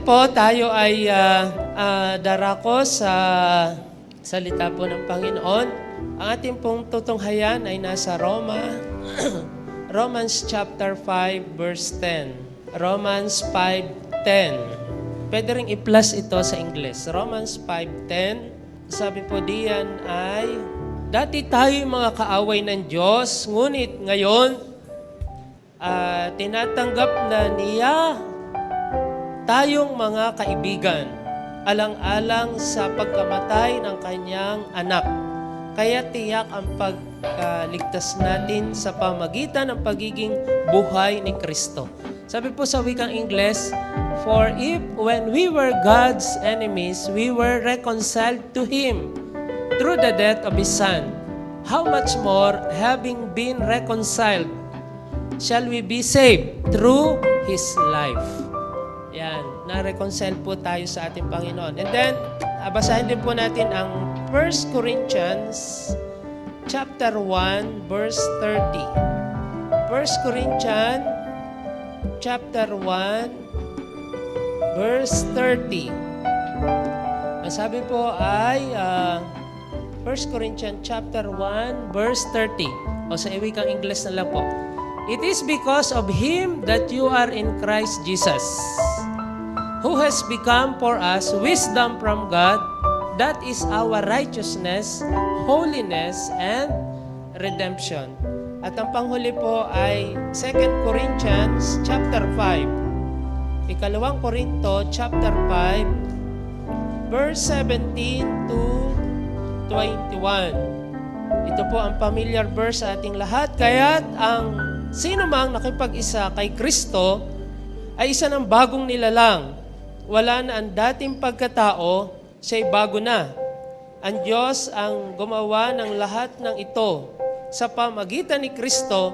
po tayo ay darako sa salita po ng Panginoon. Ang ating pong tutunghayan ay nasa Romans chapter 5 verse 10. Romans 5:10. Pwede rin i-plus ito sa English. Romans 5:10. Sabi po diyan ay, dati tayo mga kaaway ng Diyos, ngunit ngayon tinatanggap na niya tayong mga kaibigan, alang-alang sa pagkamatay ng kanyang anak. Kaya tiyak ang pagligtas natin sa pamagitan ng pagiging buhay ni Kristo. Sabi po sa wikang Ingles, for if when we were God's enemies, we were reconciled to Him through the death of His Son, how much more, having been reconciled, shall we be saved through His life. Yan, na-reconcile po tayo sa ating Panginoon. And then, basahin din po natin ang 1 Corinthians chapter 1 verse 30. 1 Corinthians chapter 1 verse 30. Ang sabi po ay 1 Corinthians chapter 1 verse 30. O sa iwikang Ingles na lang po. It is because of Him that you are in Christ Jesus, who has become for us wisdom from God, that is our righteousness, holiness, and redemption. At ang panghuli po ay 2 Corinthians chapter 5. Ikalawang Korinto chapter 5, verse 17 to 21. Ito po ang familiar verse sa ating lahat. Kaya't ang sino mang nakipag-isa kay Kristo ay isa ng bagong nilalang. Wala na ang dating pagkatao, siya'y bago na. Ang Diyos ang gumawa ng lahat ng ito. Sa pamagitan ni Kristo,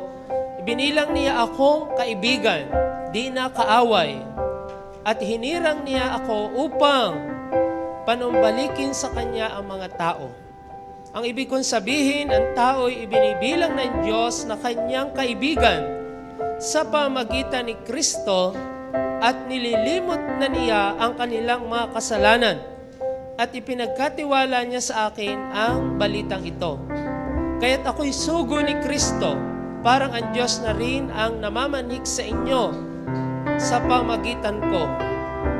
ibinilang niya akong kaibigan, di na kaaway. At hinirang niya ako upang panumbalikin sa Kanya ang mga tao. Ang ibig kong sabihin, ang tao'y ibinibilang ng Diyos na Kanyang kaibigan sa pamagitan ni Kristo at nililimot na niya ang kanilang mga kasalanan at ipinagkatiwala niya sa akin ang balitang ito. Kaya't ako'y sugo ni Kristo, parang ang Diyos na rin ang namamanik sa inyo sa pamagitan ko.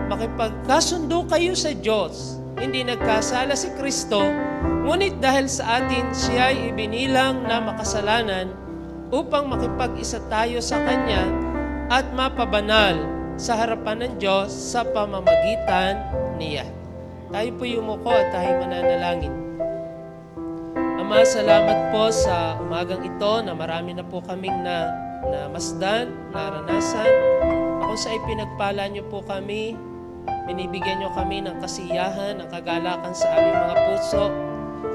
Makipagkasundo kayo sa Diyos. Hindi nagkasala si Kristo, ngunit dahil sa atin siya'y ibinilang na makasalanan upang makipag-isa tayo sa Kanya at mapabanal sa harapan ng Diyos sa pamamagitan niya. Tayo po yumuko at tayo mananalangin. Ama, salamat po sa umagang ito na marami na po kaming masdan, naranasan. Kung sa ipinagpala niyo po kami, binibigyan niyo kami ng kasiyahan, ng kagalakan sa aming mga puso.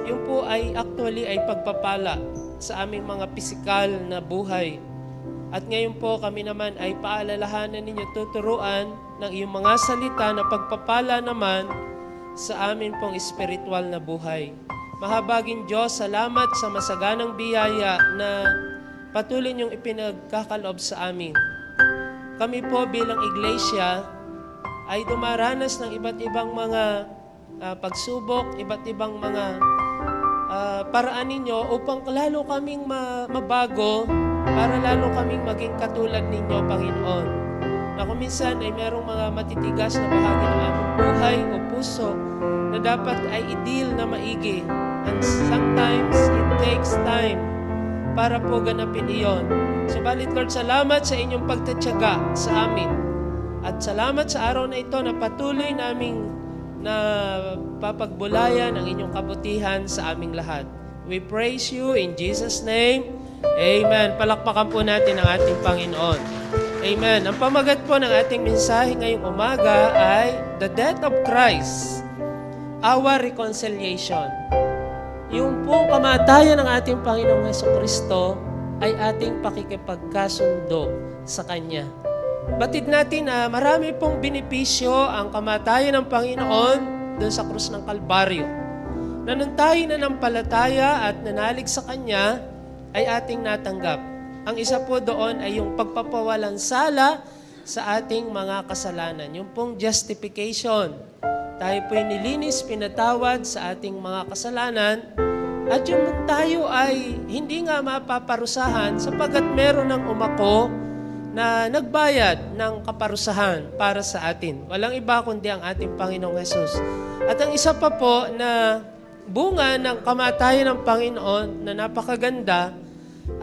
Yung po ay actually ay pagpapala sa aming mga pisikal na buhay. At ngayon po kami naman ay paalalahanan ninyo, tuturuan ng iyong mga salita na pagpapala naman sa amin pong espiritual na buhay. Mahabaging Diyos, salamat sa masaganang biyaya na patuloy niyong ipinagkakaloob sa amin. Kami po bilang iglesia ay dumaranas ng iba't ibang mga pagsubok, iba't ibang mga paraan ninyo upang lalo kaming mabago, para lalo kaming maging katulad ninyo, Panginoon. Na kung minsan ay merong mga matitigas na bahagi ng aming buhay o puso na dapat ay i-deal na maigi. And sometimes it takes time para po ganapin iyon. Subalit, Lord, salamat sa inyong pagtatyaga sa amin. At salamat sa araw na ito na patuloy naming na papagbulayan ang inyong kabutihan sa aming lahat. We praise you in Jesus' name. Amen. Palakpakan po natin ang ating Panginoon. Amen. Ang pamagat po ng ating mensahe ngayong umaga ay the death of Christ, our reconciliation. Yung pong kamatayan ng ating Panginoong Hesukristo ay ating pakikipagkasundo sa Kanya. Batid natin na marami pong benepisyo ang kamatayan ng Panginoon doon sa krus ng Kalbaryo. Na nung tayo nanampalataya at nanalig sa Kanya, ay ating natanggap. Ang isa po doon ay yung pagpapawalang sala sa ating mga kasalanan. Yung pong justification. Tayo po'y nilinis, pinatawad sa ating mga kasalanan. At yung tayo ay hindi nga mapaparusahan sapagkat meron ng umako na nagbayad ng kaparusahan para sa atin. Walang iba kundi ang ating Panginoong Hesus. At ang isa pa po na bunga ng kamatayan ng Panginoon na napakaganda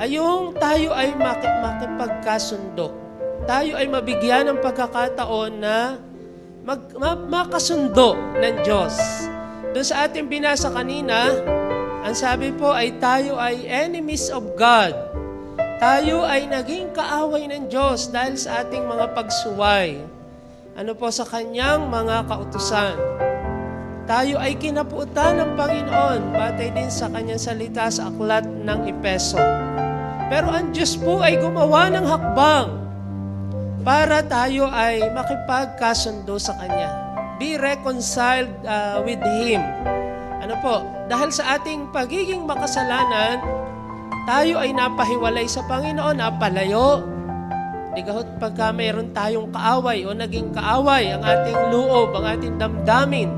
ay yung tayo ay makipagkasundo. Tayo ay mabigyan ng pagkakataon na makasundo ng Diyos. Doon sa ating binasa kanina, ang sabi po ay tayo ay enemies of God. Tayo ay naging kaaway ng Diyos dahil sa ating mga pagsuway. Ano po sa kanyang mga kautusan. Tayo ay kinapuutan ng Panginoon batay din sa kanyang salita sa aklat ng Epeso. Pero ang Diyos po ay gumawa ng hakbang para tayo ay makipagkasundo sa Kanya. Be reconciled with Him. Ano po? Dahil sa ating pagiging makasalanan, tayo ay napahiwalay sa Panginoon, napalayo. Digahot pagka mayroon tayong kaaway o naging kaaway, ang ating loob, ang ating damdamin,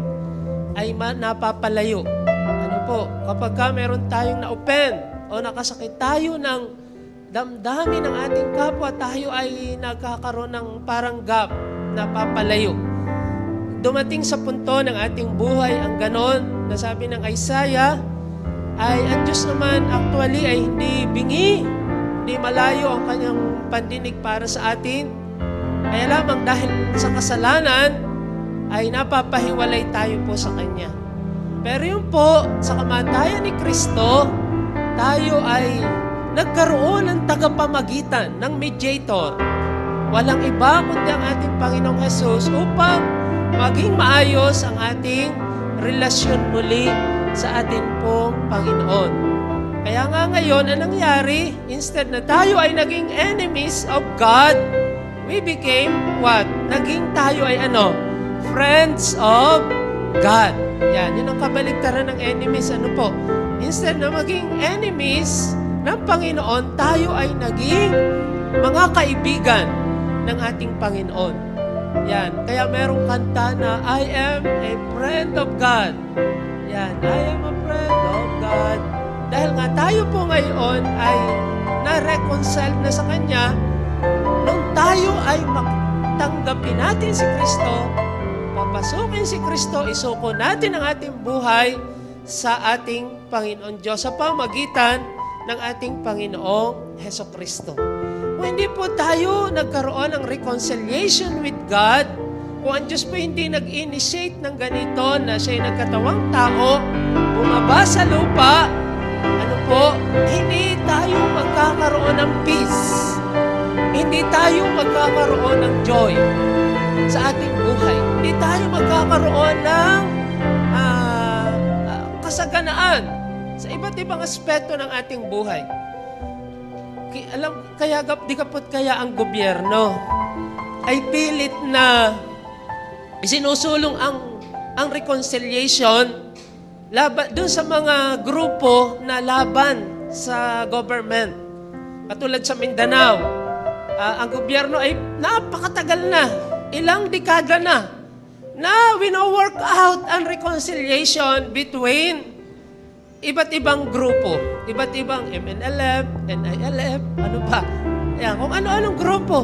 ay napapalayo. Ano po? Kapag ka mayroon tayong na-offend o nakasakit tayo ng damdamin ng ating kapwa, tayo ay nagkakaroon ng parang gap, napapalayo. Dumating sa punto ng ating buhay ang ganon, na sabi ng Isaiah, ay ang Diyos naman actually ay hindi bingi, hindi malayo ang kanyang pandinig para sa atin. Kaya lamang dahil sa kasalanan, ay napapahiwalay tayo po sa Kanya. Pero yun po, sa kamatayan ni Kristo, tayo ay nagkaroon ng tagapamagitan, ng mediator. Walang iba kundi ang ating Panginoong Hesus upang maging maayos ang ating relasyon muli sa ating pong Panginoon. Kaya nga ngayon, ang nangyari, instead na tayo ay naging enemies of God, we became what? Naging tayo ay ano? Friends of God. Yan, yun ang kabaligtaran ng enemies. Ano po? Instead na maging enemies ng Panginoon, tayo ay naging mga kaibigan ng ating Panginoon. Yan. Kaya merong kanta na, I am a friend of God. Yan. I am a friend of God. Dahil nga tayo po ngayon ay na-reconcile na sa Kanya, nung tayo ay tanggapin natin si Kristo, papasukin si Kristo, isuko natin ang ating buhay sa ating Panginoon Diyos sa pamagitan ng ating Panginoong Hesukristo. Kung hindi po tayo nagkaroon ng reconciliation with God, kung ang Diyos po hindi nag-initiate ng ganito na siya'y nagkatawang tao, bumaba sa lupa, ano po, hindi tayo magkakaroon ng peace. Hindi tayo magkakaroon ng joy sa ating buhay. Hindi tayo magkakaroon ng kasaganaan sa iba't ibang aspeto ng ating buhay. Kaya di kapot kaya ang gobyerno ay pilit na isinusulong ang reconciliation doon sa mga grupo na laban sa government. Katulad sa Mindanao, ang gobyerno ay napakatagal na, ilang dekada na wino-work out ang reconciliation between iba't ibang grupo, iba't ibang MNLF, NILF, ano pa, yan, kung ano-anong grupo,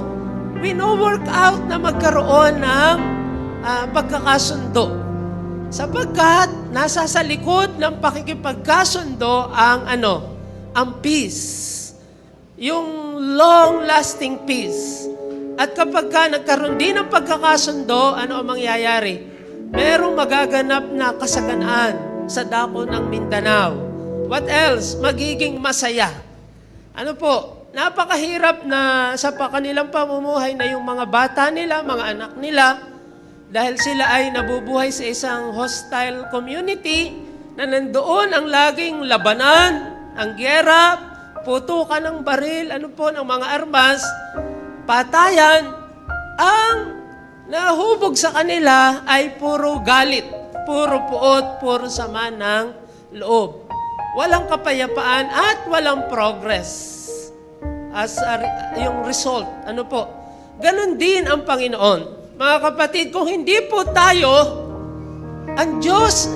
wino-work out na magkaroon ng pagkakasundo. Sapagkat nasa sa likod ng pakikipagkasundo ang peace. Yung long-lasting peace. At kapag nagkaroon din ng pagkakasundo, ano ang mangyayari? Merong magaganap na kasaganaan sa dako ng Mindanao. What else? Magiging masaya. Ano po? Napakahirap na sa kanilang pamumuhay na yung mga bata nila, mga anak nila, dahil sila ay nabubuhay sa isang hostile community na nandoon ang laging labanan, ang gyera, putukan ng baril, ano po, ng mga armas, patayan, ang nahubog sa kanila ay puro galit, puro puot, puro sama ng loob. Walang kapayapaan at walang progress. As yung result, ano po, Ganon din ang Panginoon. Mga kapatid, kung hindi po tayo, ang Diyos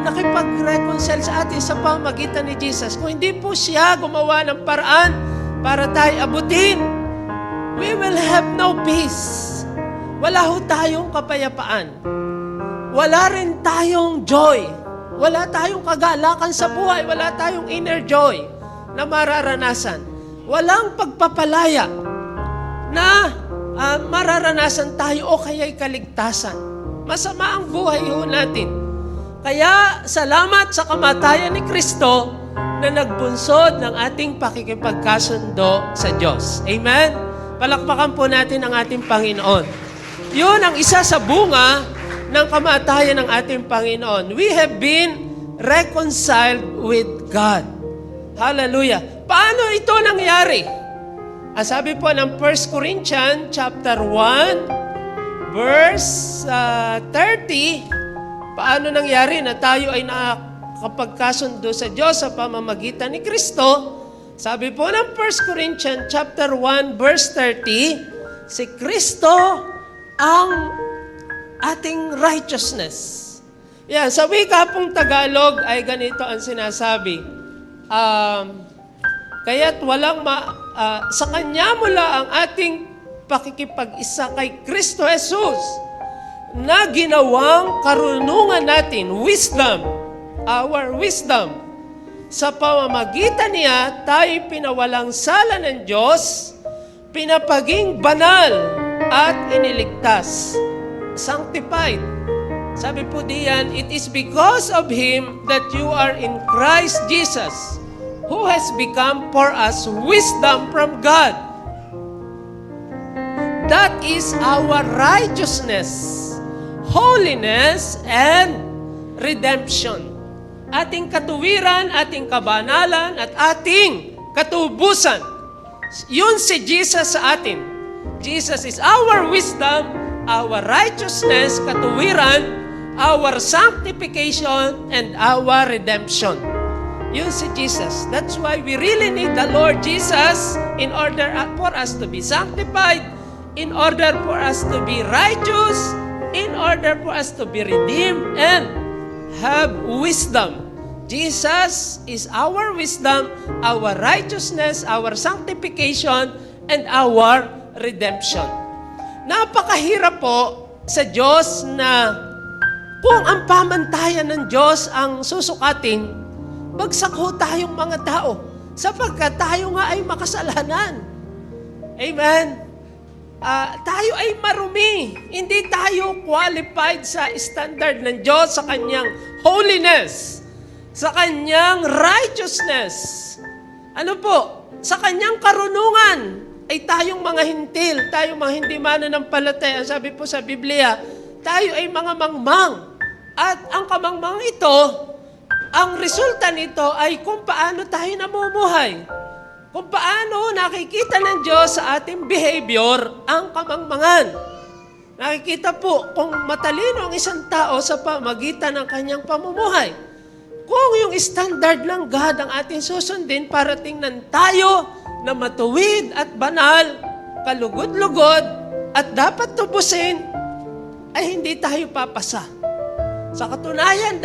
nakipag-reconcile sa atin sa pamamagitan ni Jesus. Kung hindi po siya gumawa ng paraan para tayo abutin, we will have no peace. Wala ho tayong kapayapaan. Wala rin tayong joy. Wala tayong kagalakan sa buhay. Wala tayong inner joy na mararanasan. Walang pagpapalaya na mararanasan tayo o kaya'y kaligtasan. Masama ang buhay ho natin. Kaya salamat sa kamatayan ni Kristo na nagbunsod ng ating pakikipagkasundo sa Diyos. Amen? Palakpakan po natin ang ating Panginoon. Yun ang isa sa bunga ng kamatayan ng ating Panginoon. We have been reconciled with God. Hallelujah. Paano ito nangyari? Sabi po ng 1 Corinthians chapter 1, verse 30, paano nangyari na tayo ay nakakapagkasundo sa Diyos sa pamamagitan ni Kristo? Sabi po ng 1 Corinthians chapter 1, verse 30, si Kristo ang ating righteousness. Yan, sa wika pong Tagalog ay ganito ang sinasabi. Kaya't walang sa Kanya mula ang ating pakikipag-isa kay Kristo Jesus na ginawang karunungan natin, wisdom, our wisdom. Sa pamamagitan niya, tayo pinawalang sala ng Diyos, pinapaging banal at iniligtas, sanctified. Sabi po diyan, it is because of Him that you are in Christ Jesus, who has become for us wisdom from God. That is our righteousness, holiness, and redemption. Ating katuwiran, ating kabanalan, at ating katubusan. Yun si Jesus sa atin. Jesus is our wisdom, our righteousness, katuwiran, our sanctification, and our redemption. Yun si Jesus. That's why we really need the Lord Jesus in order for us to be sanctified, in order for us to be righteous, in order for us to be redeemed and have wisdom. Jesus is our wisdom, our righteousness, our sanctification, and our redemption. Napakahirap po sa Diyos na kung ang pamantayan ng Diyos ang susukatin, bagsak ho tayong mga tao sapagkat tayo nga ay makasalanan. Amen? Tayo ay marumi. Hindi tayo qualified sa standard ng Diyos sa Kanyang holiness, sa Kanyang righteousness. Ano po? Sa Kanyang karunungan ay tayong mga hintil, tayong mga hindi mananampalataya. Sabi po sa Biblia, tayo ay mga mangmang. At ang kamangmang ito, ang resulta nito ay kung paano tayo namumuhay. Kung paano nakikita ng Diyos sa ating behavior ang kamangmangan. Nakikita po kung matalino ang isang tao sa pamagitan ng kanyang pamumuhay. Kung yung standard ng God ang ating susundin para tingnan tayo na matuwid at banal, kalugod-lugod, at dapat tubusin, ay hindi tayo papasa. Sa katunayan,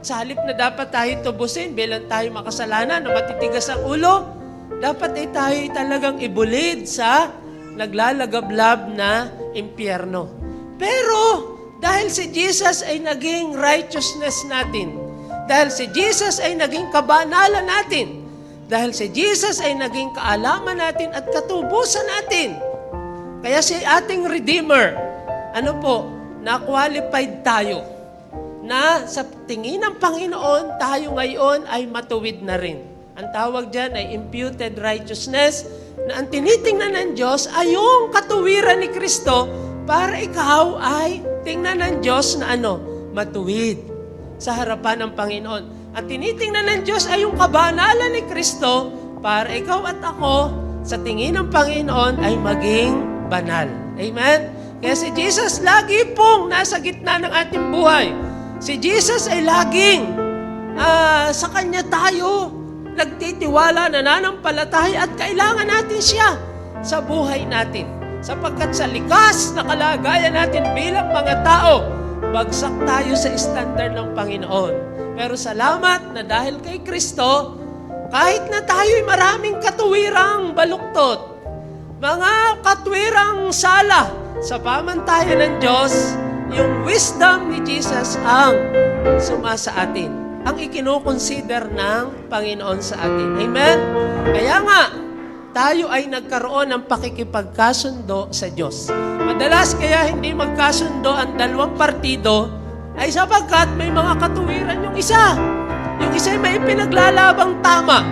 sa halip na dapat tayo tubusin bilang tayo makasalanan na matitigas ang ulo, dapat ay tayo talagang ibulid sa naglalagablab na impyerno. Pero, dahil si Jesus ay naging righteousness natin, dahil si Jesus ay naging kabanalan natin, dahil si Jesus ay naging kaalaman natin at katubusan natin, kaya si ating Redeemer, na-qualified tayo, na sa tingin ng Panginoon, tayo ngayon ay matuwid na rin. Ang tawag dyan ay imputed righteousness na ang tinitingnan ng Diyos ay yung katuwiran ni Kristo para ikaw ay tingnan ng Diyos na matuwid sa harapan ng Panginoon. At tinitingnan ng Diyos ay yung kabanalan ni Kristo para ikaw at ako sa tingin ng Panginoon ay maging banal. Amen? Kaya si Jesus lagi pong nasa gitna ng ating buhay. Si Jesus ay laging sa Kanya tayo nagtitiwala, nananampalataya at kailangan natin siya sa buhay natin. Sapagkat sa likas na kalagayan natin bilang mga tao, bagsak tayo sa standard ng Panginoon. Pero salamat na dahil kay Kristo, kahit na tayo'y maraming katuwirang baluktot, mga katwirang sala sa pamantayan ng Diyos, yung wisdom ni Jesus ang sumasa atin, ang ikinukonsider ng Panginoon sa atin. Amen? Kaya nga, tayo ay nagkaroon ng pakikipagkasundo sa Diyos. Madalas kaya hindi magkasundo ang dalawang partido ay sapagkat may mga katuwiran yung isa. Yung isa ay may pinaglalabang tama.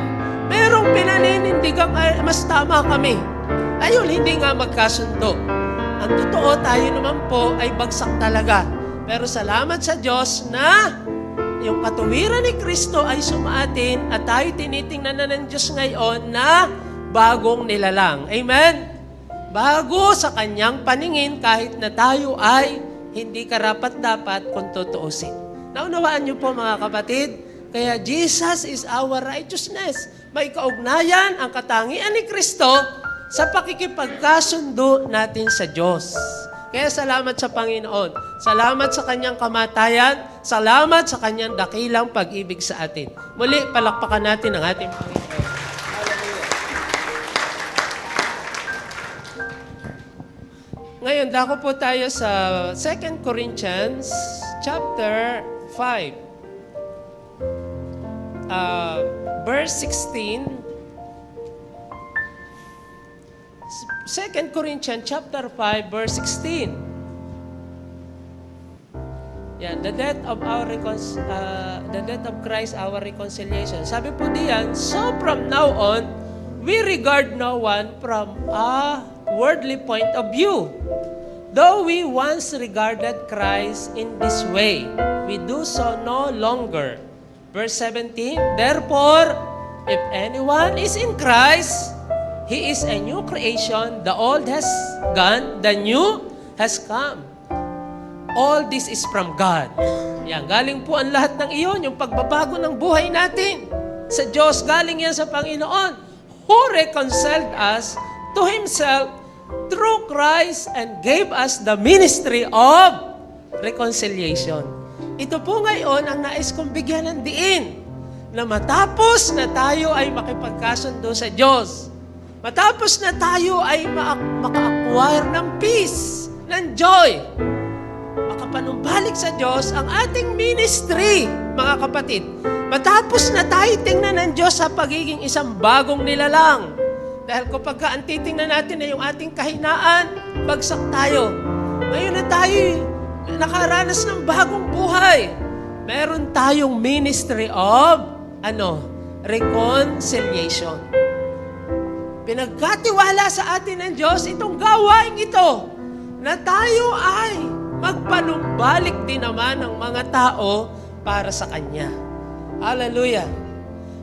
Merong pinaninindigang mas tama kami. Ayun, hindi nga magkasundo. Ang totoo, tayo naman po ay bagsak talaga. Pero salamat sa Diyos na yung katuwiran ni Kristo ay sumaatin at tayo tinitingnan na ng Diyos ngayon na bagong nilalang. Amen? Bago sa kanyang paningin kahit na tayo ay hindi karapat-dapat kung tutuusin. Naunawaan niyo po mga kapatid, kaya Jesus is our righteousness. May kaugnayan ang katangian ni Kristo sa pakikipagkasundo natin sa Diyos. Kaya salamat sa Panginoon. Salamat sa kanyang kamatayan. Salamat sa kanyang dakilang pag-ibig sa atin. Muli, palakpakan natin ang ating Panginoon. Ngayon, dako po tayo sa 2 Corinthians chapter 5. Verse 16. 2 Corinthians chapter 5, verse 16. Yan, the death of Christ, our reconciliation. Sabi po diyan, so from now on, we regard no one from a worldly point of view. Though we once regarded Christ in this way, we do so no longer. Verse 17, therefore, if anyone is in Christ, he is a new creation. The old has gone, the new has come. All this is from God. Yan, galing po ang lahat ng iyon, yung pagbabago ng buhay natin. Sa Diyos, galing yan sa Panginoon, who reconciled us to Himself through Christ and gave us the ministry of reconciliation. Ito po ngayon ang nais kong bigyan ng diin na matapos na tayo ay makipagkasundo sa Diyos, matapos na tayo ay maka-acquire ng peace, ng joy, makapanumbalik sa Diyos ang ating ministry, mga kapatid. Matapos na tayo tingnan ng Diyos sa pagiging isang bagong nilalang. Dahil kapag ang titingnan natin na yung ating kahinaan, bagsak tayo. Ngayon na tayo nakaranas ng bagong buhay. Meron tayong ministry of reconciliation. Pinagkatiwala sa atin ng Diyos itong gawain ito na tayo ay magpanumbalik din naman ng mga tao para sa Kanya. Hallelujah!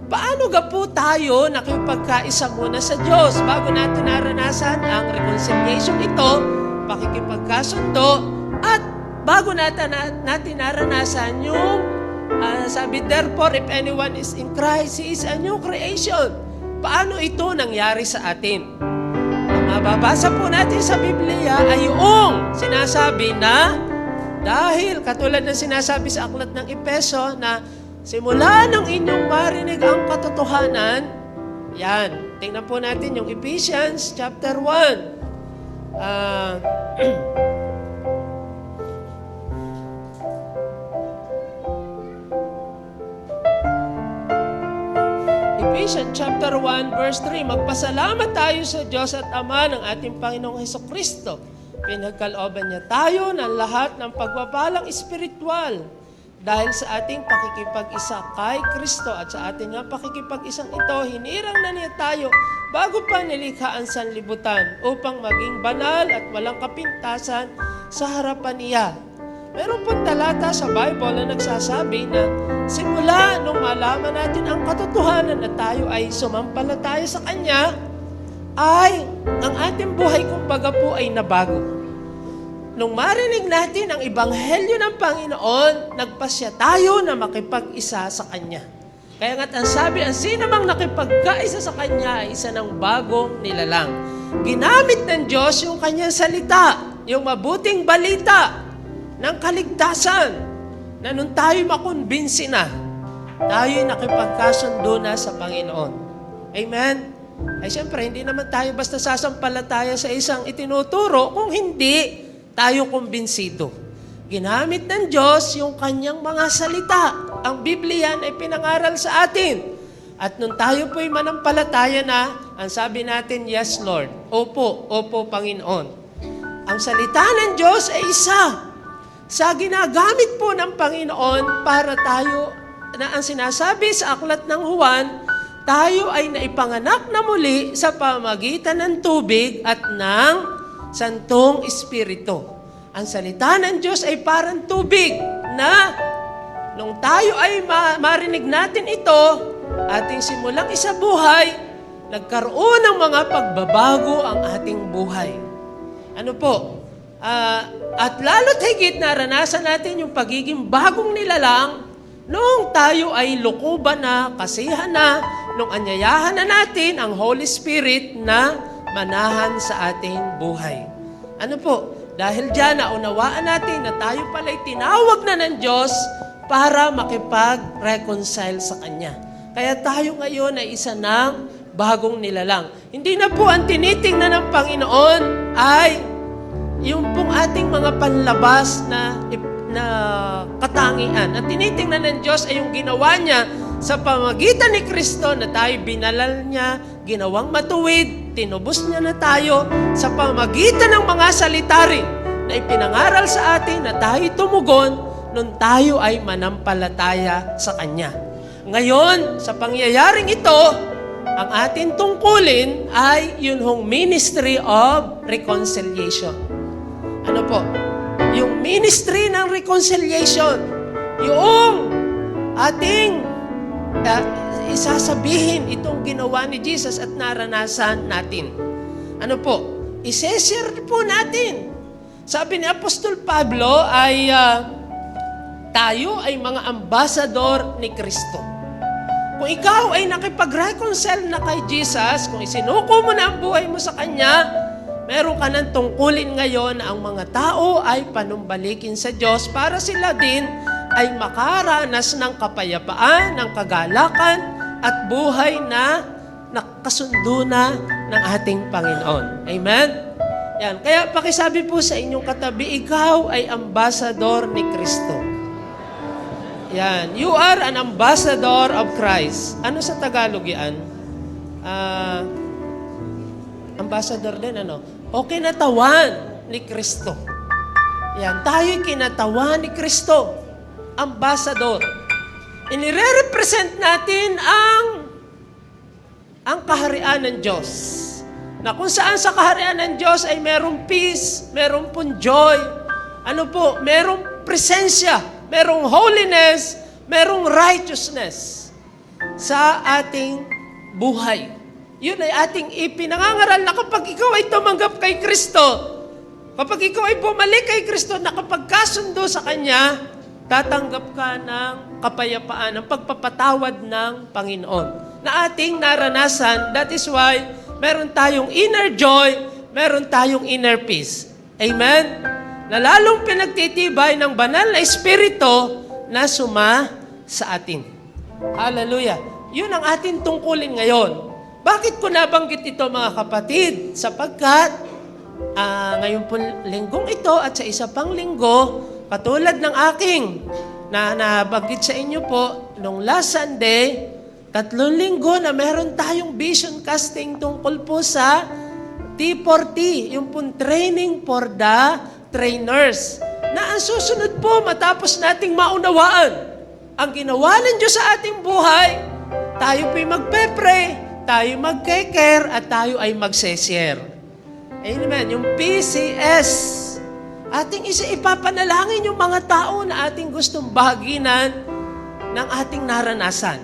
Paano ga po tayo nakipagkaisa muna sa Diyos bago natin naranasan ang reconciliation ito, pakikipagkasundo, at bago natin naranasan yung sabi, therefore, if anyone is in Christ, he is a new creation. Paano ito nangyari sa atin? Ang mababasa po natin sa Biblia ay yung sinasabi na dahil, katulad ng sinasabi sa aklat ng Epeso, na simula ng inyong marinig ang katotohanan, yan, tingnan po natin yung Ephesians chapter 1. Ephesians chapter 1 verse 3, magpasalamat tayo sa Diyos at Ama ng ating Panginoong Hesukristo. Pinagkalooban niya tayo ng lahat ng pagbabalang espiritual dahil sa ating pakikipag-isa kay Kristo at sa ating nga pakikipag-isang ito, hinirang na niya tayo bago pa nilikha ang sanlibutan upang maging banal at walang kapintasan sa harapan niya. Meron pong talata sa Bible na nagsasabi na simula nung malaman natin ang katotohanan na tayo ay sumampalataya sa Kanya, ay ang ating buhay kumbaga po ay nabago. Nung marinig natin ang Ebanghelyo ng Panginoon, nagpasya tayo na makipag-isa sa Kanya. Kaya nga't ang sabi, ang sino mang nakipagkaisa sa Kanya ay isa ng bagong nilalang. Ginamit ng Diyos yung Kanyang salita, yung mabuting balita ng kaligtasan, na nung tayo makumbinsi na, tayo'y nakipagkasundo na sa Panginoon. Amen? Ay siyempre, hindi naman tayo basta sasampalataya sa isang itinuturo kung hindi tayo kumbinsido. Ginamit ng Diyos yung Kanyang mga salita. Ang Biblia ay pinangaral sa atin. At nung tayo po'y manampalataya na, ang sabi natin, yes Lord. Opo, opo Panginoon. Ang salita ng Diyos ay isa. Sa ginagamit po ng Panginoon para tayo, na ang sinasabi sa aklat ng Juan, tayo ay naipanganak na muli sa pamagitan ng tubig at ng Santong Espiritu. Ang salita ng Diyos ay parang tubig na nung tayo ay marinig natin ito, ating simulang isabuhay, nagkaroon ng mga pagbabago ang ating buhay. Ano po? At lalo't higit naranasan natin yung pagiging bagong nilalang nung tayo ay lukuban na, kasihan na, nung anyayahan na natin ang Holy Spirit na manahan sa ating buhay. Ano po? Dahil diyan, naunawaan natin na tayo pala'y tinawag na ng Diyos para makipag-reconcile sa Kanya. Kaya tayo ngayon ay isa ng bagong nilalang. Hindi na po ang tinitingnan ng Panginoon ay yung pong ating mga panlabas na katangian. Ang tinitingnan ng Diyos ay yung ginawa niya sa pamagitan ni Kristo na tayo binalal niya, ginawang matuwid, tinubos niya na tayo sa pamagitan ng mga salita rin na ipinangaral sa atin na tayo tumugon nung tayo ay manampalataya sa Kanya. Ngayon, sa pangyayaring ito, ang atin tungkulin ay yun hong ministry of reconciliation. Ano po? Yung ministry ng reconciliation, yung ating isasabihin itong ginawa ni Jesus at naranasan natin. Ano po? Iseshare po natin. Sabi ni Apostol Pablo ay tayo ay mga ambasador ni Kristo. Kung ikaw ay nakipag-reconcile na kay Jesus, kung isinuko mo na ang buhay mo sa Kanya, meron ka ng tungkulin ngayon na ang mga tao ay panumbalikin sa Diyos para sila din ay makaranas ng kapayapaan, ng kagalakan, at buhay na nakasundo na ng ating Panginoon. Amen? Yan. Kaya pakisabi po sa inyong katabi, ikaw ay ambasador ni Kristo. Yan. You are an ambassador of Christ. Ano sa Tagalog yan? Ambassador din, ano? O kinatawan ni Kristo. Yan. Tayo'y kinatawan ni Kristo. Ambassador. Inire-represent natin ang kaharian ng Diyos. Na kung saan sa kaharian ng Diyos ay merong peace, merong pong joy, ano po, merong presensya, merong holiness, merong righteousness sa ating buhay. Yun ay ating ipinangangaral na kapag ikaw ay tumanggap kay Kristo, kapag ikaw ay bumalik kay Kristo, nakapagkasundo sa Kanya, tatanggap ka ng kapayapaan, ng pagpapatawad ng Panginoon na ating naranasan. That is why meron tayong inner joy, meron tayong inner peace. Amen? Na lalong pinagtitibay ng banal na Espiritu na suma sa atin. Hallelujah. Yun ang ating tungkulin ngayon. Bakit ko nabanggit ito, mga kapatid? Sapagkat ngayon po linggong ito at sa isa pang linggo, katulad ng aking na nabanggit sa inyo po, nung last Sunday, 3 linggo na meron tayong vision casting tungkol po sa T4T, yung pong training for the trainers. Na ang susunod po, matapos nating maunawaan ang ginawa ng Diyos sa ating buhay, tayo po'y magpe-pray, tayo magke-care, at tayo ay magse-share. Amen. Yung PCS. Ating ipapanalangin yung mga tao na ating gustong bahaginan ng ating naranasan.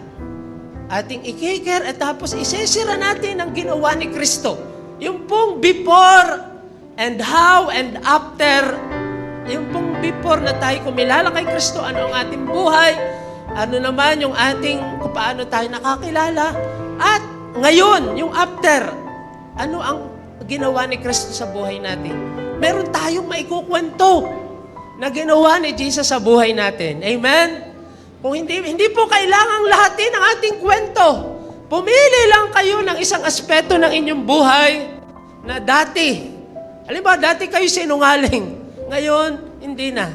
Ating i-care at tapos isesira natin ang ginawa ni Kristo. Yung pong before and how and after, yung pong before na tayo kumilala kay Kristo, ano ang ating buhay, ano naman yung ating, kung paano tayo nakakilala. At ngayon, yung after, ano ang ginawa ni Kristo sa buhay natin? Meron tayong maikukwento na ginawa ni Jesus sa buhay natin. Amen? Kung hindi po kailangang lahatin ang ating kwento. Pumili lang kayo ng isang aspeto ng inyong buhay na dati. Halimbawa, dati kayo sinungaling. Ngayon, hindi na.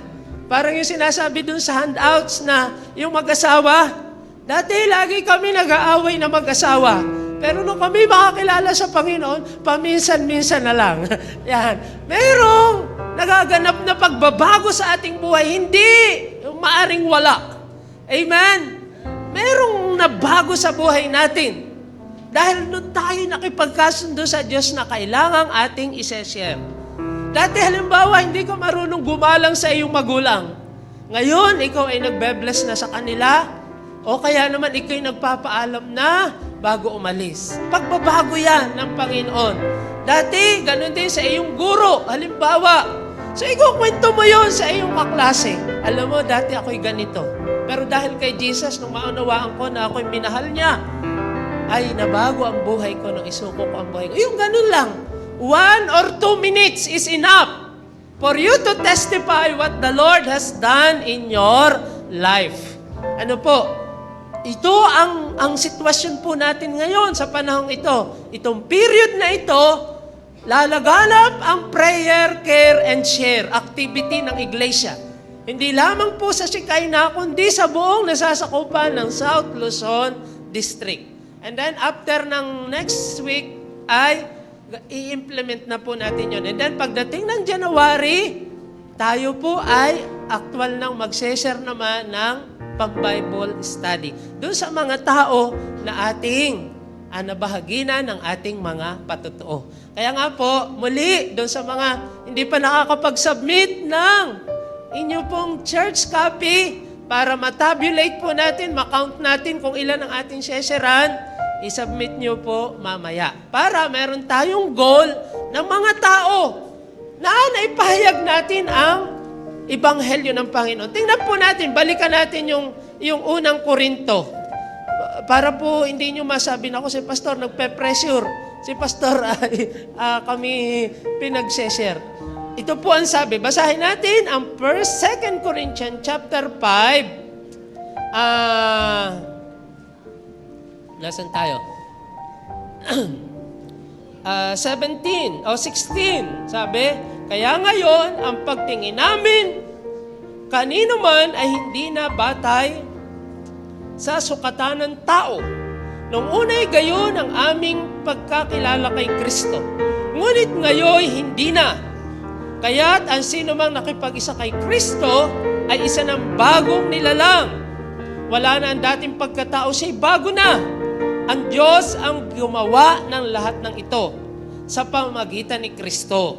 Parang yung sinasabi dun sa handouts na yung mag-asawa, dati lagi kami nag-aaway na mag-asawa. Pero nung kami makakilala sa Panginoon, paminsan-minsan na lang. Yan. Merong nagaganap na pagbabago sa ating buhay. Hindi yung maaring wala. Amen? Merong nabago sa buhay natin. Dahil nung tayo nakipagkasundo sa Diyos na kailangang ating iseshare. Dati halimbawa, hindi ka marunong gumalang sa iyong magulang. Ngayon, ikaw ay nagbe-bless na sa kanila. O kaya naman, ikaw ay nagpapaalam na bago umalis. Pagbabago yan ng Panginoon. Dati, ganun din sa iyong guro. Halimbawa, so ikaw kwento mo yon sa iyong kaklase. Alam mo, dati ako'y ganito. Pero dahil kay Jesus, nung maunawaan ko na ako'y minahal niya, ay nabago ang buhay ko nung isuko ko ang buhay ko. Yung ganun lang. 1 or 2 minutes is enough for you to testify what the Lord has done in your life. Ano po? Ito ang sitwasyon po natin ngayon sa panahong ito. Itong period na ito, lalaganap ang prayer, care, and share activity ng iglesia. Hindi lamang po sa Shekinah, kundi sa buong nasasakupan ng South Luzon District. And then after ng next week ay i-implement na po natin yon. And then pagdating ng January, tayo po ay actual nang mag-share naman ng pag-Bible study. Doon sa mga tao na ating nabahagina ng ating mga patutuo. Kaya nga po, muli, doon sa mga hindi pa nakakapag-submit ng inyo pong church copy para matabulate po natin, makount natin kung ilan ang ating sesyaran, i-submit nyo po mamaya. Para meron tayong goal ng mga tao na naipahayag natin ang Ebanghelyo ng Panginoon. Tingnan po natin, balikan natin yung unang Korinto. Para po hindi nyo masabi na ako si Pastor, nagpe-pressure. Si Pastor ay kami pinag-share. Ito po ang sabi. Basahin natin ang 2 Corinthians chapter 5. Nasaan tayo? 17 o 16. Sabi, kaya ngayon, ang pagtingin namin, kanino man ay hindi na batay sa sukatan ng tao. Nung unay gayon ang aming pagkakilala kay Kristo. Ngunit ngayon, hindi na. Kaya't ang sino mang nakipag-isa kay Kristo ay isa ng bagong nilalang. Wala na ang dating pagkatao, siya'y bago na. Ang Diyos ang gumawa ng lahat ng ito sa pamamagitan ni Kristo.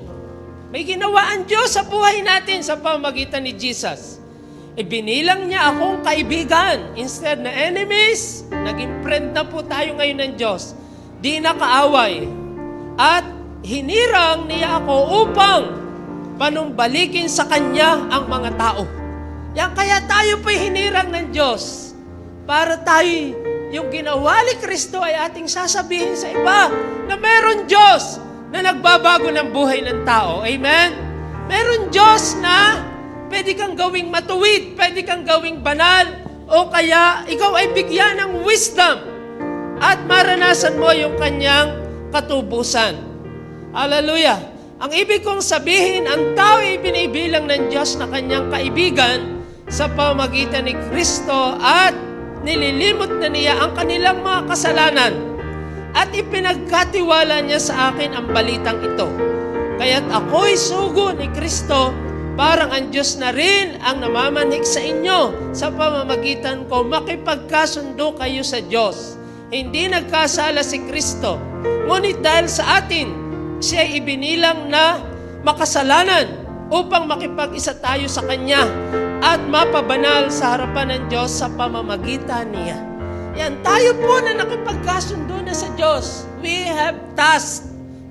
May ginawa ang Diyos sa buhay natin sa pamamagitan ni Jesus. Ibinilang niya akong kaibigan. Instead na enemies, naging friend na po tayo ngayon ng Diyos. Di na kaaway. At hinirang niya ako upang panumbalikin sa Kanya ang mga tao. Yan, kaya tayo po'y hinirang ng Diyos para tayo, yung ginawa ni Kristo ay ating sasabihin sa iba na meron Diyos na nagbabago ng buhay ng tao. Amen? Meron Diyos na pwede kang gawing matuwid, pwede kang gawing banal, o kaya ikaw ay bigyan ng wisdom at maranasan mo yung Kanyang katubusan. Hallelujah! Ang ibig kong sabihin, ang tao ay binibilang ng Diyos na Kanyang kaibigan sa pamamagitan ni Kristo at nililimot na niya ang kanilang mga kasalanan at ipinagkatiwala niya sa akin ang balitang ito. Kaya't ako'y sugo ni Kristo, parang ang Diyos na rin ang namamanhik sa inyo sa pamamagitan ko makipagkasundo kayo sa Diyos. Hindi nagkasala si Kristo, ngunit dahil sa atin, siya ay ibinilang na makasalanan upang makipag-isa tayo sa Kanya at mapabanal sa harapan ng Diyos sa pamamagitan niya. Yan, tayo po na nakipagkasundo na sa Diyos. We have task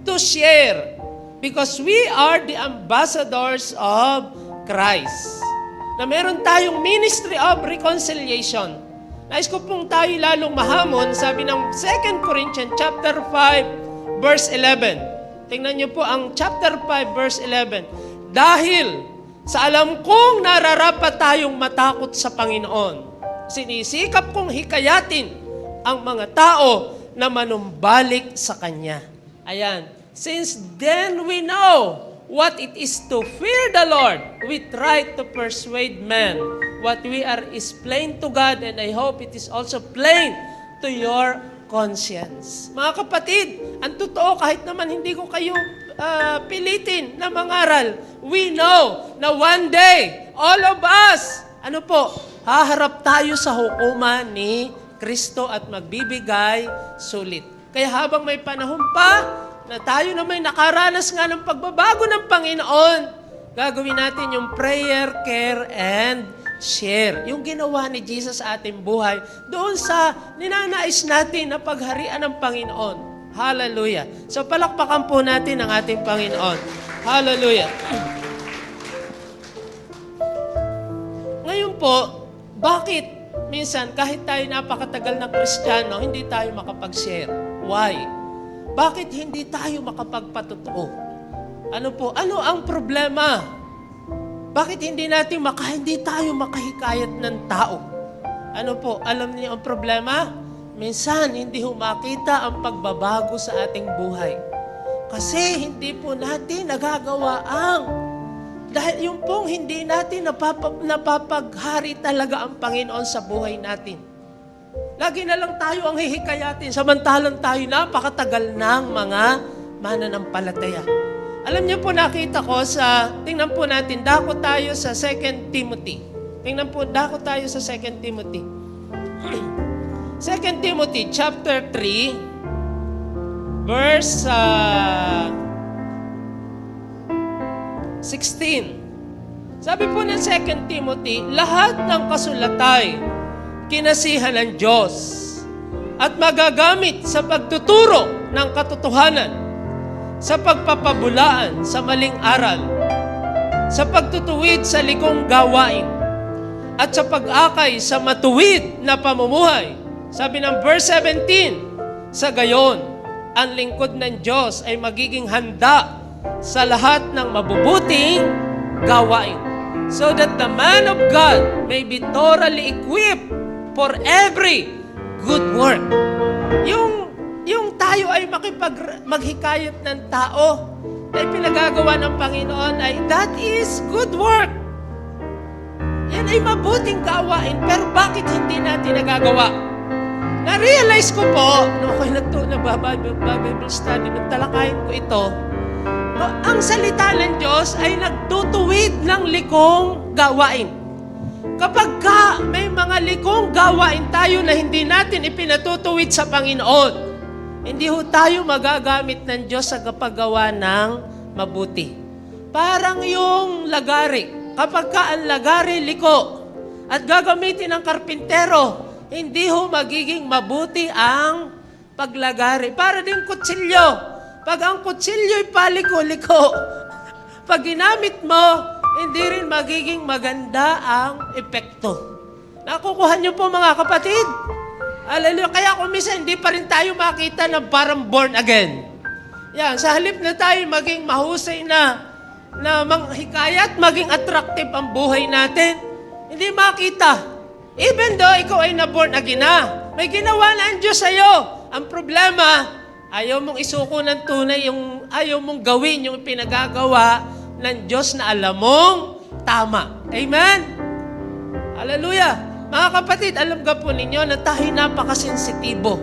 to share because we are the ambassadors of Christ. na meron tayong ministry of reconciliation. Nais ko pong tayo lalong mahamon, sabi ng 2 Corinthians chapter 5, verse 11. Tingnan niyo po ang chapter 5, verse 11. Dahil sa alam kong nararapat tayong matakot sa Panginoon, sinisikap kong hikayatin ang mga tao na manumbalik sa Kanya. Ayan. Since then we know what it is to fear the Lord, we try to persuade men. What we are is plain to God, and I hope it is also plain to your conscience. Mga kapatid, ang totoo, kahit naman hindi ko kayo pilitin na mangaral, we know na one day, all of us, haharap tayo sa hukuman ni Kristo at magbibigay sulit. Kaya habang may panahon pa na tayo na may nakaranas nga ng pagbabago ng Panginoon, gagawin natin yung prayer, care, and share. Yung ginawa ni Jesus sa ating buhay, doon sa ninanais natin na pagharian ng Panginoon. Hallelujah. So palakpakan po natin ang ating Panginoon. Hallelujah. Ngayon po, bakit minsan kahit tayo napakatagal na Kristiyano, hindi tayo makapag-share? Why? Bakit hindi tayo makapagpatotoo? Ano ang problema? Bakit hindi tayo makahikayat ng tao? Alam niyo ang problema? Minsan, hindi makita ang pagbabago sa ating buhay. Kasi hindi po natin nagagawa dahil yung pong hindi natin napapaghari talaga ang Panginoon sa buhay natin. Lagi na lang tayo ang hihikayatin, samantalang tayo napakatagal ng mga mananampalataya. Alam niyo po, nakita ko tingnan po natin, dako tayo sa 2 Timothy. Dako tayo sa 2 Timothy. 2 Timothy chapter 3, verse 16. Sabi po ng 2 Timothy, lahat ng kasulatay, kinasihan ng Diyos at magagamit sa pagtuturo ng katotohanan, sa pagpapabulaan sa maling aral, sa pagtutuwid sa likong gawain, at sa pag-akay sa matuwid na pamumuhay. Sabi ng verse 17, sa gayon, ang lingkod ng Diyos ay magiging handa sa lahat ng mabubuting gawain, so that the man of God may be thoroughly equipped for every good work. Yung tayo ay maghikayat ng tao na pinagagawa ng Panginoon ay that is good work. Yan ay mabuting gawain, pero bakit hindi natin nagagawa? Na-realize ko po, nung ako'y nag-Bible study, nagtalakayin ko ito, ang salita ng Diyos ay nagtutuwid ng likong gawain. Kapag may mga likong gawain tayo na hindi natin ipinatutuwid sa Panginoon, hindi ho tayo magagamit ng Diyos sa paggawa ng mabuti. Parang yung lagari. Kapag ang lagari liko at gagamitin ng karpintero, hindi ho magiging mabuti ang paglagari. Para din kutsilyo. Pag ang kutsilyo'y paliko-liko, pag ginamit mo, hindi rin magiging maganda ang epekto. Nakukuha niyo po mga kapatid? Hallelujah. Kaya kung minsan, hindi pa rin tayo makita na parang born again. Yan, sa halip na tayo maging mahusay na manghikayat, maging attractive ang buhay natin, hindi makita. Even though ikaw ay na-born again na, may ginawa na ang Diyos sa'yo. Ang problema, ayaw mong isuko ng tunay, ayaw mong gawin yung pinagagawa ng Diyos na alam mong tama. Amen? Hallelujah. Mga kapatid, alam ka po ninyo na tayo napakasensitibo.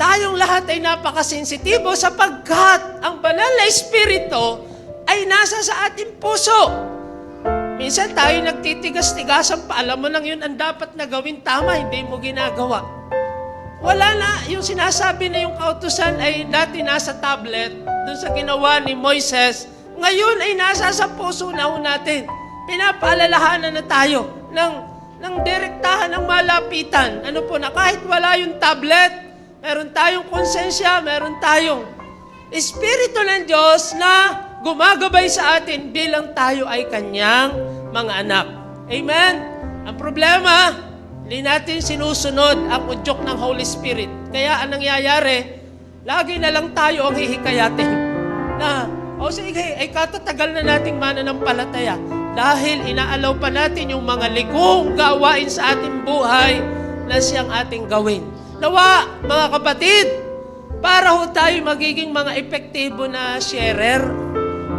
Tayong lahat ay napakasensitibo sapagkat ang banal na Espiritu ay nasa sa ating puso. Minsan tayo nagtitigas-tigasan pa, alam mo lang yun ang dapat na gawin tama, hindi mo ginagawa. Wala na, yung sinasabi na yung kautusan ay dati nasa tablet, dun sa ginawa ni Moises, ngayon ay nasa sa puso na natin. Pinapaalalahanan na tayo ng direktahan ng malapitan. Na kahit wala yung tablet, meron tayong konsensya, meron tayong Espiritu ng Diyos na gumagabay sa atin bilang tayo ay Kanyang mga anak. Amen? Ang problema, hindi natin sinusunod ang udyok ng Holy Spirit. Kaya ang nangyayari, lagi na lang tayo ang hihikayatin. Na, sige, ay katatagal na nating mananampalataya. Dahil inaalaw pa natin yung mga ligong gawain sa ating buhay na siyang ating gawin. Nawa, mga kapatid, para ho tayo magiging mga epektibo na sharer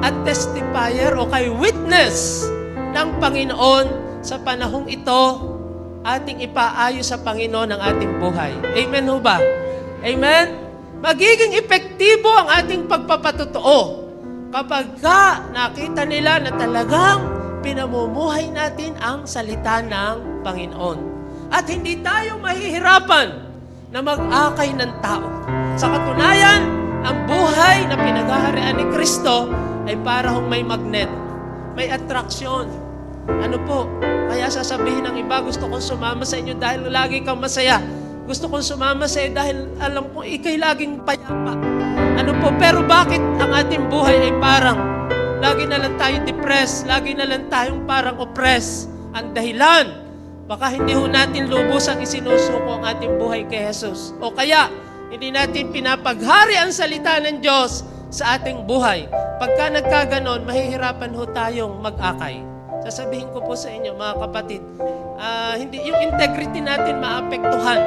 at testifier o kay witness ng Panginoon sa panahong ito, ating ipaayos sa Panginoon ang ating buhay. Amen ho ba? Amen? Magiging epektibo ang ating pagpapatotoo kapag nakita nila na talagang pinamumuhay natin ang salita ng Panginoon. At hindi tayo mahihirapan na mag-akay ng tao. Sa katunayan, ang buhay na pinaghaharian ni Kristo ay parang may magnet, may attraction. Ano po? Kaya sasabihin ng iba, gusto kong sumama sa inyo dahil lagi kang masaya. Gusto kong sumama sa iyo dahil alam ko ikay laging payapa. Ano po? Pero bakit ang ating buhay ay parang lagi na lang tayo depressed, lagi na lang tayong parang oppressed? Ang dahilan, baka hindi ho natin lubusang isinusuko ang ating buhay kay Jesus. O kaya, hindi natin pinapaghari ang salita ng Diyos sa ating buhay. Pagka nagkaganon, mahihirapan ho tayong mag-akay. Sasabihin ko po sa inyo, mga kapatid, hindi yung integrity natin maapektuhan.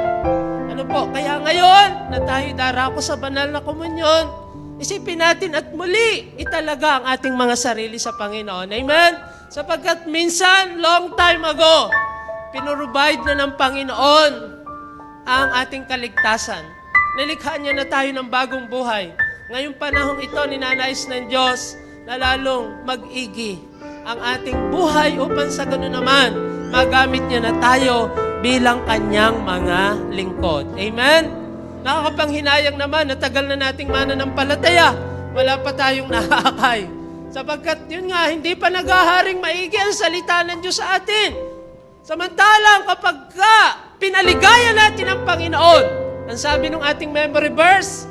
Ano po? Kaya ngayon, na tayo darako sa banal na komunyon, isipin natin at muli italaga ang ating mga sarili sa Panginoon. Amen? Sapagkat minsan, long time ago, pinrovide na ng Panginoon ang ating kaligtasan. Nilikha niya na tayo ng bagong buhay. Ngayong panahong ito, ninanais ng Diyos na lalong mag-igi ang ating buhay upang sa gano'n naman, magamit niya na tayo bilang kanyang mga lingkod. Amen? Nakakapanghinayang naman, natagal na nating mananampalataya. Wala pa tayong nakakay. Sapagkat yun nga, hindi pa naghaharing maigi ang salita ng Diyos sa atin. Samantalang kapag pinaligaya natin ang Panginoon, ang sabi ng ating memory verse,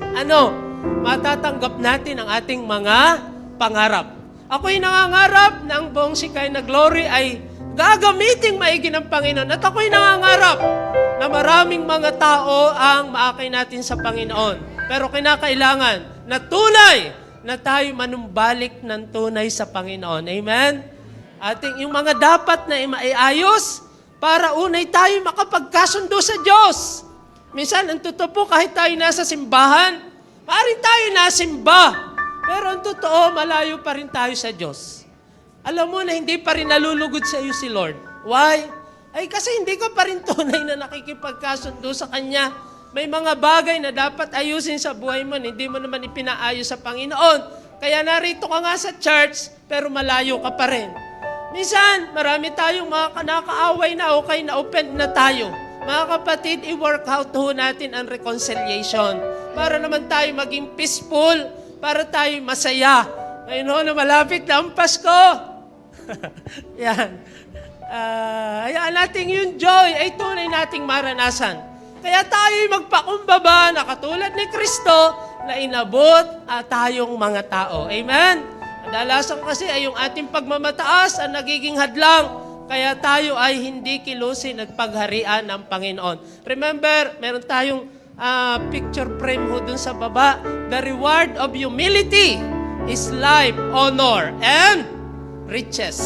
matatanggap natin ang ating mga pangarap. Ako'y nangangarap na ang buong sikay na glory ay gagamiting maigi ng Panginoon. At ako'y nangangarap na maraming mga tao ang maakay natin sa Panginoon. Pero kinakailangan na tunay na tayo manumbalik ng tunay sa Panginoon. Amen? Ating yung mga dapat na maiayos para unay tayo makapagkasundo sa Diyos. Minsan, ang totoo po, kahit tayo nasa simbahan, maaaring tayo nasimba. Pero ang totoo, malayo pa rin tayo sa Diyos. Alam mo na hindi pa rin nalulugod sa iyo si Lord. Why? Ay kasi hindi ka pa rin tunay na nakikipagkasundo sa Kanya. May mga bagay na dapat ayusin sa buhay mo, hindi mo naman ipinaayos sa Panginoon. Kaya narito ka nga sa church, pero malayo ka pa rin. Minsan, marami tayong mga nakaaway na okay, na-offend na tayo. Mga kapatid, i-work out ho natin ang reconciliation para naman tayo maging peaceful, para tayo masaya. Ngayon ho, na malapit na ang Pasko. Yan. Hayaan natin yung joy ay tunay nating maranasan. Kaya tayo magpakumbaba na katulad ni Kristo na inabot tayong mga tao. Amen? Kadalasan kasi ay yung ating pagmamataas ang nagiging hadlang. Kaya tayo ay hindi kilusin at pagharian ng Panginoon. Remember, meron tayong picture frame ho dun sa baba. The reward of humility is life, honor, and riches.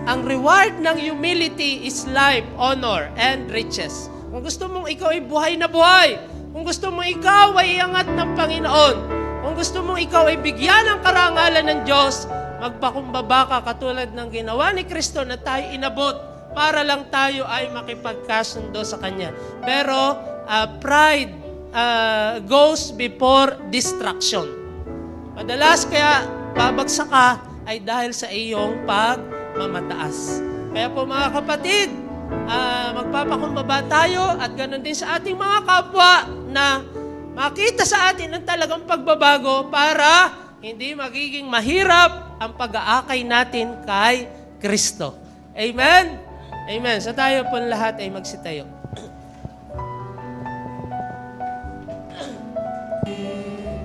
Ang reward ng humility is life, honor, and riches. Kung gusto mong ikaw ay buhay na buhay, kung gusto mong ikaw ay iangat ng Panginoon, kung gusto mong ikaw ay bigyan ng karangalan ng Diyos, magpakumbaba ka katulad ng ginawa ni Kristo na tayo inabot para lang tayo ay makipagkasundo sa Kanya. Pero pride goes before destruction. Madalas kaya babagsak ka ay dahil sa iyong pagmamataas. Kaya po mga kapatid, magpapakumbaba tayo at ganoon din sa ating mga kapwa na makita sa atin ang talagang pagbabago para hindi magiging mahirap ang pag-aakay natin kay Kristo. Amen? Amen. So tayo po lahat ay magsitayo.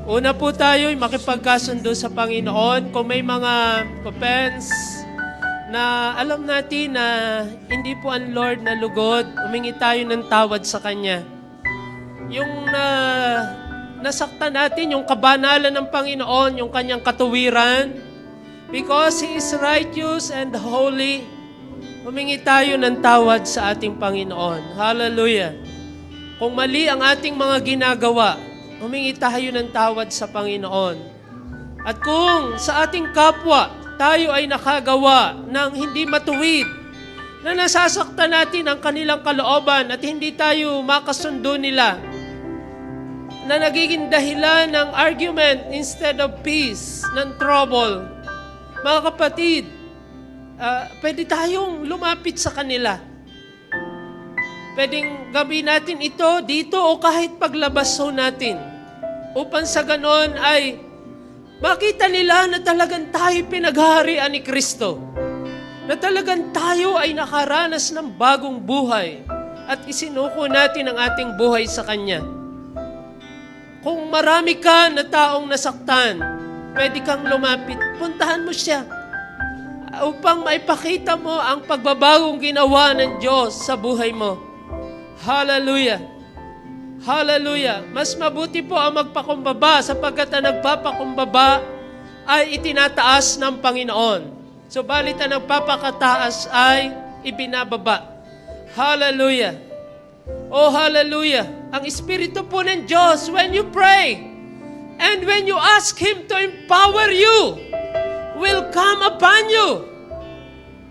Una po tayo ay makipagkasundo sa Panginoon. Kung may mga offense na alam natin na hindi po ang Lord na lugod, humingi tayo ng tawad sa Kanya. Yung nasaktan natin, yung kabanalan ng Panginoon, yung Kanyang katuwiran, because He is righteous and holy, humingi tayo ng tawad sa ating Panginoon. Hallelujah. Kung mali ang ating mga ginagawa, humingi tayo ng tawad sa Panginoon. At kung sa ating kapwa, tayo ay nakagawa ng hindi matuwid, na nasasaktan natin ang kanilang kalooban at hindi tayo makasundo nila, na nagiging dahilan ng argument instead of peace, ng trouble. Mga kapatid, pwede tayong lumapit sa kanila. Pwedeng gawin natin ito dito o kahit paglabas ho natin. Upang sa ganon ay makita nila na talagang tayo pinaghaharian ni Kristo. Na talagang tayo ay nakaranas ng bagong buhay at isinuko natin ang ating buhay sa Kanya. Kung marami ka na taong nasaktan, pwede kang lumapit, puntahan mo siya upang maipakita mo ang pagbabagong ginawa ng Diyos sa buhay mo. Hallelujah! Hallelujah! Mas mabuti po ang magpakumbaba sapagkat ang nagpapakumbaba ay itinataas ng Panginoon. Subalit ang nagpapakataas ay ibinababa. Hallelujah! Oh, hallelujah! Ang Espiritu po ng Diyos, when you pray and when you ask Him to empower you, will come upon you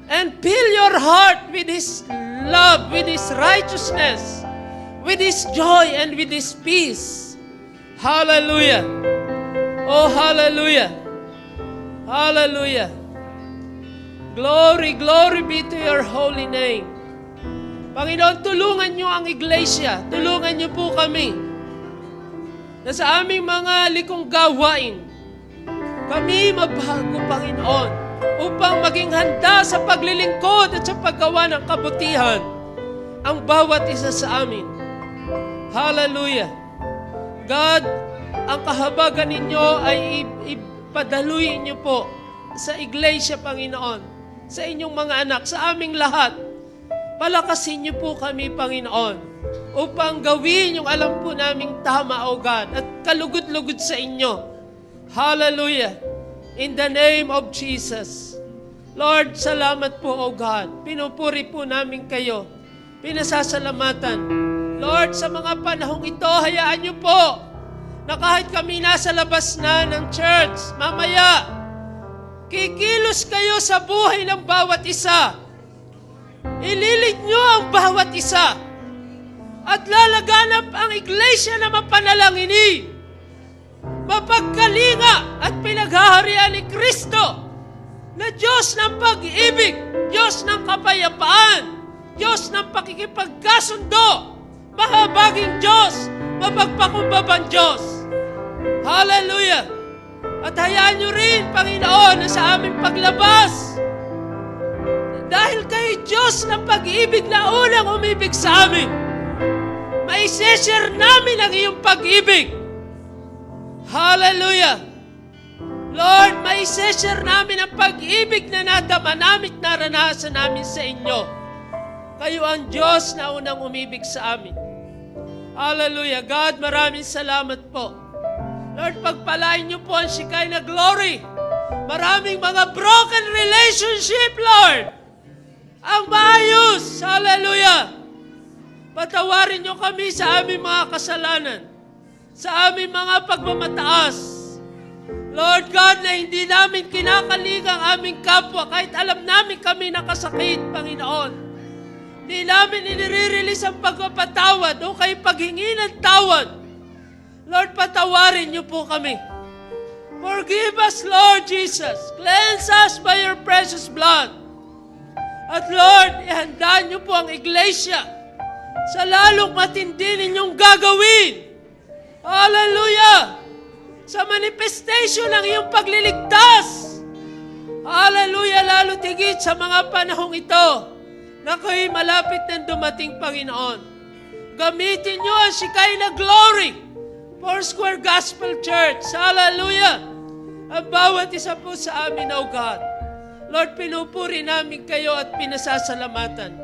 and fill your heart with His love, with His righteousness, with His joy, and with His peace. Hallelujah! Oh, hallelujah! Hallelujah! Glory, glory be to your holy name. Panginoon, tulungan niyo ang iglesia. Tulungan niyo po kami na sa aming mga likong gawain, kami mabago, Panginoon, upang maging handa sa paglilingkod at sa paggawa ng kabutihan ang bawat isa sa amin. Hallelujah! God, ang kahabagan ninyo ay ipadaluyin niyo po sa iglesia, Panginoon, sa inyong mga anak, sa aming lahat. Palakasin niyo po kami, Panginoon, upang gawin yung alam po naming tama, O God, at kalugod-lugod sa inyo. Hallelujah! In the name of Jesus. Lord, salamat po, O God. Pinupuri po namin kayo. Pinasasalamatan. Lord, sa mga panahong ito, hayaan niyo po na kahit kami nasa labas na ng church, mamaya, kikilos kayo sa buhay ng bawat isa. Ililit niyo ang bawat isa. At lalaganap ang iglesia na mapanalangin, mapagkalinga at pinaghaharian ni Kristo na Diyos ng pag-ibig, Diyos ng kapayapaan, Diyos ng pakikipagkasundo, mahabaging Diyos, mapagpakumbabang Diyos. Hallelujah! At hayaan niyo rin, Panginoon, na sa aming paglabas, dahil kay Diyos ng pag-ibig na unang umibig sa amin, maiseshare namin ang iyong pag-ibig. Hallelujah! Lord, maiseshare namin ang pag-ibig na nadama namin, naranasan namin sa inyo. Kayo ang Diyos na unang umibig sa amin. Hallelujah! God, maraming salamat po. Lord, pagpalain niyo po ang Shekinah glory. Maraming mga broken relationship, Lord, ang maayos. Hallelujah! Patawarin niyo kami sa aming mga kasalanan, sa aming mga pagmamataas. Lord God, na hindi namin kinakalig ang aming kapwa kahit alam namin kami nakasakit, Panginoon. Hindi namin inire-release ang pagpapatawad o kay paghingi ng tawad. Lord, patawarin niyo po kami. Forgive us, Lord Jesus. Cleanse us by your precious blood. At Lord, ihanda niyo po ang iglesia sa lalong matindi ninyong gagawin. Hallelujah! Sa manifestation ng iyong pagliligtas. Hallelujah! Lalo tigit sa mga panahong ito na kayo'y malapit ng dumating, Panginoon. Gamitin niyo ang Shekinah glory for Square Gospel Church. Hallelujah! Ang bawat isa po sa amin, O God. Lord, pinupuri namin kayo at pinasasalamatan.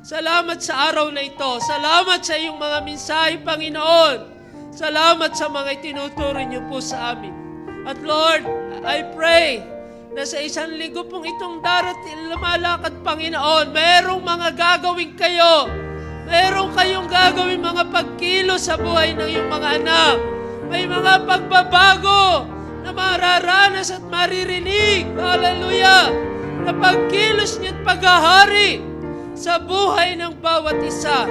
Salamat sa araw na ito. Salamat sa iyong mga mensahe, Panginoon. Salamat sa mga itinuturo niyo po sa amin. At Lord, I pray na sa isang linggo pong itong lumalakad, Panginoon, merong mga gagawin kayo. Merong kayong gagawin mga pagkilos sa buhay ng iyong mga anak. May mga pagbabago na mararanas at maririnig. Hallelujah! Na pagkilos niyo at paghahari sa buhay ng bawat isa.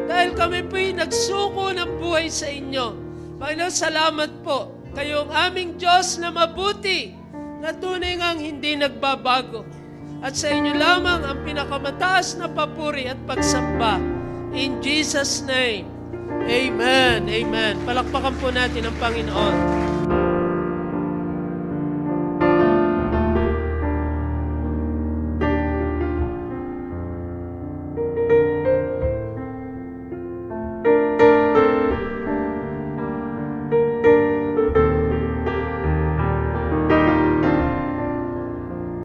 Dahil kami po'y nagsuko ng buhay sa inyo. Panginoon, salamat po. Kayo ang aming Diyos na mabuti, na tunay ngang hindi nagbabago. At sa inyo lamang ang pinakamataas na papuri at pagsamba. In Jesus' name, Amen. Amen. Palakpakan po natin ang Panginoon.